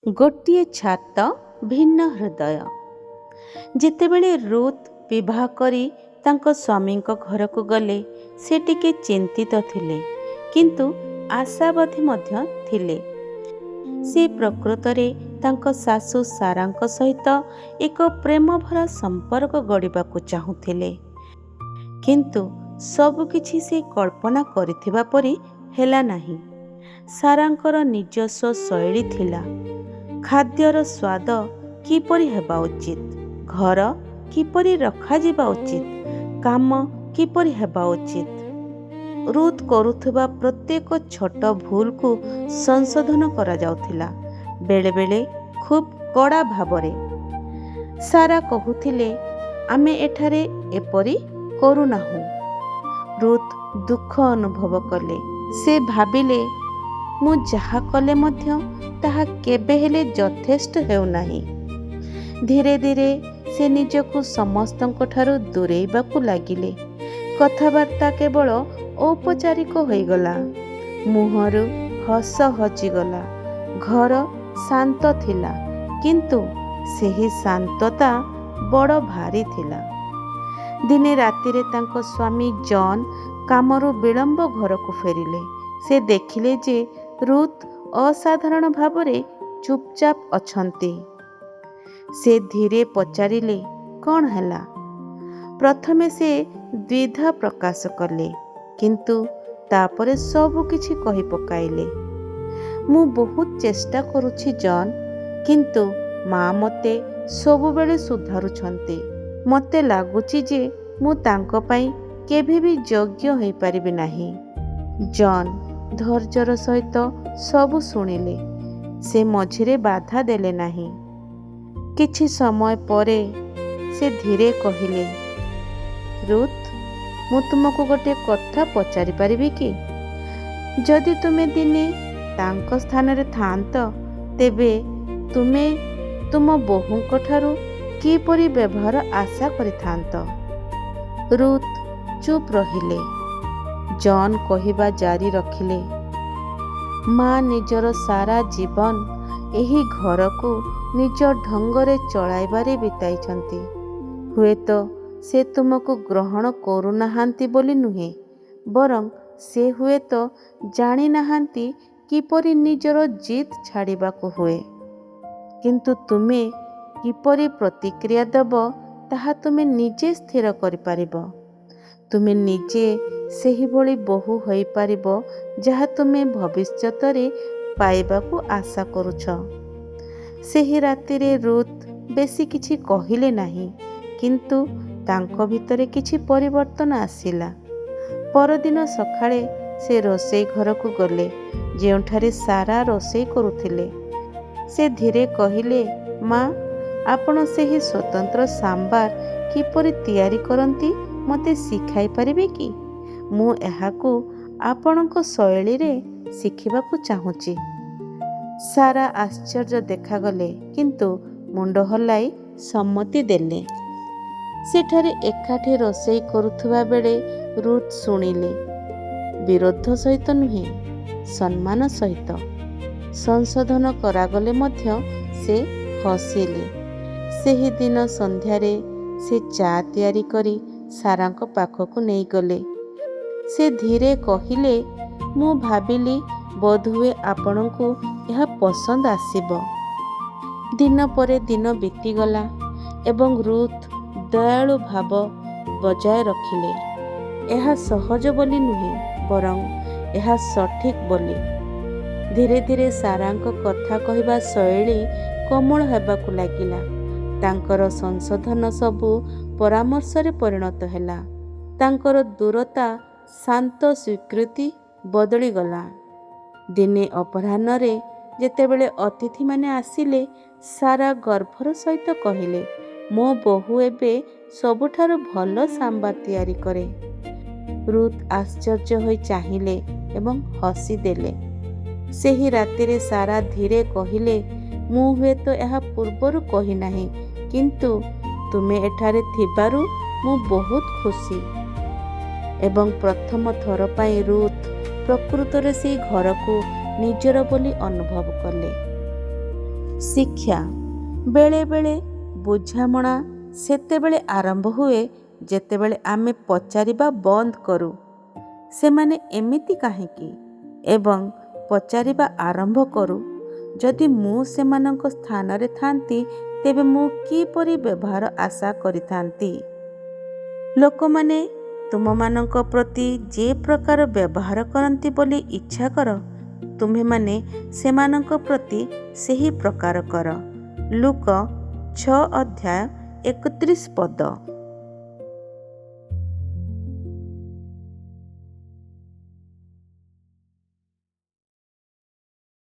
ଗୋଟିଏ ଛାତ ଭିନ୍ନ ହୃଦୟ। ଯେତେବେଳେ ରୁଥ୍ ବିବାହ କରି ତାଙ୍କ ସ୍ୱାମୀଙ୍କ ଘରକୁ ଗଲେ, ସେ ଟିକେ ଚିନ୍ତିତ ଥିଲେ, କିନ୍ତୁ ଆଶାବାଦୀ ମଧ୍ୟ ଥିଲେ। ସେ ପ୍ରକୃତରେ ତାଙ୍କ ଶାଶୁ ସାରାଙ୍କ ସହିତ ଏକ ପ୍ରେମଭରା ସମ୍ପର୍କ ଗଢ଼ିବାକୁ ଚାହୁଁଥିଲେ। କିନ୍ତୁ ସବୁକିଛି ସେ କଳ୍ପନା କରିଥିବା ପରି ହେଲା ନାହିଁ। ସାରାଙ୍କର ନିଜସ୍ୱ ଶୈଳୀ ଥିଲା। ଖାଦ୍ୟର ସ୍ୱାଦ କିପରି ହେବା ଉଚିତ, ଘର କିପରି ରଖାଯିବା ଉଚିତ, କାମ କିପରି ହେବା ଉଚିତ। ରୁଥ୍ କରୁଥିବା ପ୍ରତ୍ୟେକ ଛୋଟ ଭୁଲକୁ ସଂଶୋଧନ କରାଯାଉଥିଲା, ବେଳେବେଳେ ଖୁବ୍ କଡ଼ା ଭାବରେ। ସାରା କହୁଥିଲେ, ଆମେ ଏଠାରେ ଏପରି କରୁନାହୁଁ। ରୁଥ୍ ଦୁଃଖ ଅନୁଭବ କଲେ। ସେ ଭାବିଲେ, ମୁଁ ଯାହା କଲେ ମଧ୍ୟ ତାହା କେବେ ହେଲେ ଯଥେଷ୍ଟ ହେଉନାହିଁ। ଧୀରେ ଧୀରେ ସେ ନିଜକୁ ସମସ୍ତଙ୍କଠାରୁ ଦୂରେଇବାକୁ ଲାଗିଲେ। କଥାବାର୍ତ୍ତା କେବଳ ଔପଚାରିକ ହୋଇଗଲା। ମୁହଁରୁ ହସ ହଜିଗଲା। ଘର ଶାନ୍ତ ଥିଲା, କିନ୍ତୁ ସେହି ଶାନ୍ତତା ବଡ଼ ଭାରୀ ଥିଲା। ଦିନେ ରାତିରେ ତାଙ୍କ ସ୍ୱାମୀ ଜନ୍ କାମରୁ ବିଳମ୍ବ ଘରକୁ ଫେରିଲେ। ସେ ଦେଖିଲେ ଯେ ରୁଥ୍ ଅସାଧାରଣ ଭାବରେ ଚୁପଚାପ ଅଛନ୍ତି। ସେ ଧୀରେ ପଚାରିଲେ, କ'ଣ ହେଲା? ପ୍ରଥମେ ସେ ଦ୍ୱିଧା ପ୍ରକାଶ କଲେ, କିନ୍ତୁ ତାପରେ ସବୁ କିଛି କହି ପକାଇଲେ। ମୁଁ ବହୁତ ଚେଷ୍ଟା କରୁଛି ଜନ୍, କିନ୍ତୁ ମା' ମୋତେ ସବୁବେଳେ ସୁଧାରୁଛନ୍ତି। ମୋତେ ଲାଗୁଛି ଯେ ମୁଁ ତାଙ୍କ ପାଇଁ କେବେ ବି ଯୋଗ୍ୟ ହୋଇପାରିବି ନାହିଁ। ଜନ୍ ଧୈର୍ଯ୍ୟର ସହିତ ସବୁ ଶୁଣିଲେ। ସେ ମଝିରେ ବାଧା ଦେଲେ ନାହିଁ। କିଛି ସମୟ ପରେ ସେ ଧୀରେ କହିଲେ, ରୁଥ୍, ମୁଁ ତୁମକୁ ଗୋଟିଏ କଥା ପଚାରିପାରିବି କି? ଯଦି ତୁମେ ଦିନେ ତାଙ୍କ ସ୍ଥାନରେ ଥାଆନ୍ତ, ତେବେ ତୁମେ ତୁମ ବୋହୂଙ୍କଠାରୁ କିପରି ବ୍ୟବହାର ଆଶା କରିଥାନ୍ତ? ରୁଥ୍ ଚୁପ୍ ରହିଲେ। ଜନ୍ କହିବା ଜାରି ରଖିଲେ, ମା ନିଜର ସାରା ଜୀବନ ଏହି ଘରକୁ ନିଜ ଢଙ୍ଗରେ ଚଳାଇବାରେ ବିତାଇଛନ୍ତି। ହୁଏତ ସେ ତୁମକୁ ଗ୍ରହଣ କରୁନାହାନ୍ତି ବୋଲି ନୁହେଁ, ବରଂ ସେ ହୁଏତ ଜାଣିନାହାନ୍ତି କିପରି ନିଜର ଜିଦ୍ ଛାଡ଼ିବାକୁ ହୁଏ। କିନ୍ତୁ ତୁମେ କିପରି ପ୍ରତିକ୍ରିୟା ଦେବ, ତାହା ତୁମେ ନିଜେ ସ୍ଥିର କରିପାରିବ। ତୁମେ ନିଜେ ସେହିଭଳି ବୋହୂ ହୋଇପାରିବ ଯାହା ତୁମେ ଭବିଷ୍ୟତରେ ପାଇବାକୁ ଆଶା କରୁଛ। ସେହି ରାତିରେ ରୁଥ୍ ବେଶୀ କିଛି କହିଲେ ନାହିଁ, କିନ୍ତୁ ତାଙ୍କ ଭିତରେ କିଛି ପରିବର୍ତ୍ତନ ଆସିଲା। ପରଦିନ ସକାଳେ ସେ ରୋଷେଇ ଘରକୁ ଗଲେ, ଯେଉଁଠାରେ ସାରା ରୋଷେଇ କରୁଥିଲେ। ସେ ଧୀରେ କହିଲେ, ମା, ଆପଣ ସେହି ସ୍ୱତନ୍ତ୍ର ସାମ୍ବାର କିପରି ତିଆରି କରନ୍ତି ମୋତେ ଶିଖାଇ ପାରିବେ କି? ମୁଁ ଏହାକୁ ଆପଣଙ୍କ ଶୈଳୀରେ ଶିଖିବାକୁ ଚାହୁଁଛି। ସାରା ଆଶ୍ଚର୍ଯ୍ୟ ଦେଖାଗଲେ, କିନ୍ତୁ ମୁଣ୍ଡ ହଲାଇ ସମ୍ମତି ଦେଲେ। ସେଠାରେ ଏକାଠି ରୋଷେଇ କରୁଥିବା ବେଳେ ରୁଥ୍ ଶୁଣିଲେ, ବିରୋଧ ସହିତ ନୁହେଁ, ସମ୍ମାନ ସହିତ। ସଂଶୋଧନ କରାଗଲେ ମଧ୍ୟ ସେ ହସିଲେ। ସେହି ଦିନ ସନ୍ଧ୍ୟାରେ ସେ ଚା' ତିଆରି କରି ସାରାଙ୍କ ପାଖକୁ ନେଇଗଲେ। ସେ ଧୀରେ କହିଲେ, ମୁଁ ଭାବିଲି ବୋଧହୁଏ ଆପଣଙ୍କୁ ଏହା ପସନ୍ଦ ଆସିବ। ଦିନ ପରେ ଦିନ ବିତିଗଲା ଏବଂ ରୁଥ୍ ଦୟାଳୁ ଭାବ ବଜାୟ ରଖିଲେ। ଏହା ସହଜ ବୋଲି ନୁହେଁ, ବରଂ ଏହା ସଠିକ୍ ବୋଲି। ଧୀରେ ଧୀରେ ସାରାଙ୍କ କଥା କହିବା ଶୈଳୀ କୋମଳ ହେବାକୁ ଲାଗିଲା। ତାଙ୍କର ସଂଶୋଧନ ସବୁ ପରାମର୍ଶରେ ପରିଣତ ହେଲା। ତାଙ୍କର ଦୂରତା ଶାନ୍ତ ସ୍ୱୀକୃତି ବଦଳିଗଲା। ଦିନେ ଅପରାହ୍ନରେ ଯେତେବେଳେ ଅତିଥିମାନେ ଆସିଲେ, ସାରା ଗର୍ବର ସହିତ କହିଲେ, ମୋ ବୋହୂ ଏବେ ସବୁଠାରୁ ଭଲ ସାମ୍ବାର ତିଆରି କରେ। ରୁଥ୍ ଆଶ୍ଚର୍ଯ୍ୟ ହୋଇ ଚାହିଁଲେ ଏବଂ ହସିଦେଲେ। ସେହି ରାତିରେ ସାରା ଧୀରେ କହିଲେ, ମୁଁ ହୁଏତ ଏହା ପୂର୍ବରୁ କହିନାହିଁ, କିନ୍ତୁ ତୁମେ ଏଠାରେ ଥିବାରୁ ମୁଁ ବହୁତ ଖୁସି। ଏବଂ ପ୍ରଥମ ଥର ପାଇଁ ରୁଥ୍ ପ୍ରକୃତରେ ସେହି ଘରକୁ ନିଜର ବୋଲି ଅନୁଭବ କଲେ। ଶିକ୍ଷା ବେଳେବେଳେ ବୁଝାମଣା ସେତେବେଳେ ଆରମ୍ଭ ହୁଏ ଯେତେବେଳେ ଆମେ ପଚାରିବା ବନ୍ଦ କରୁ, ସେମାନେ ଏମିତି କାହିଁକି, ଏବଂ ପଚାରିବା ଆରମ୍ଭ କରୁ, ଯଦି ମୁଁ ସେମାନଙ୍କ ସ୍ଥାନରେ ଥାନ୍ତି ତେବେ ମୁଁ କିପରି ବ୍ୟବହାର ଆଶା କରିଥାନ୍ତି। ଲୋକମାନେ ତୁମମାନଙ୍କ ପ୍ରତି ଯେ ପ୍ରକାର ବ୍ୟବହାର କରନ୍ତି ବୋଲି ଇଚ୍ଛା କର, ତୁମେମାନେ ସେମାନଙ୍କ ପ୍ରତି ସେହି ପ୍ରକାର କର। ଲୁକ 6 ଅଧ୍ୟାୟ 31 ପଦ।